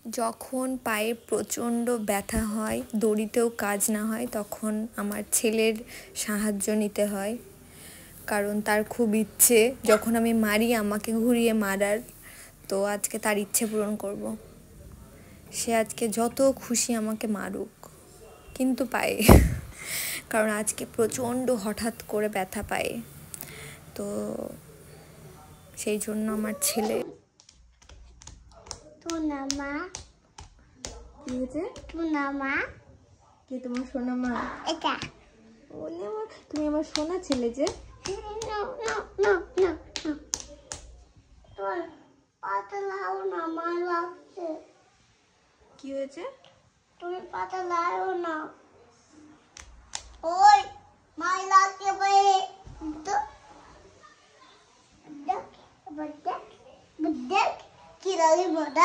যখন পায়ে প্রচণ্ড ব্যথা হয়, দড়িতেও কাজ না হয়, তখন আমার ছেলের সাহায্য নিতে হয়। কারণ তার খুব ইচ্ছে যখন আমি মারি আমাকে ঘুরিয়ে মারার। তো আজকে তার ইচ্ছে পূরণ করব। সে আজকে যত খুশি আমাকে মারুক, কিন্তু পায়ে, কারণ আজকে প্রচণ্ড হঠাৎ করে ব্যথা পায়। তো সেই জন্য আমার ছেলে কি হয়েছে? কে তোমার সোনা মা? এটা তুমি আমার সোনা ছেলে যে। কি হয়েছে? তুমি পাতা লাও না। ওই মাই লাগতে পারে তো দেখ দেখ দেখ কি লাগে বড়।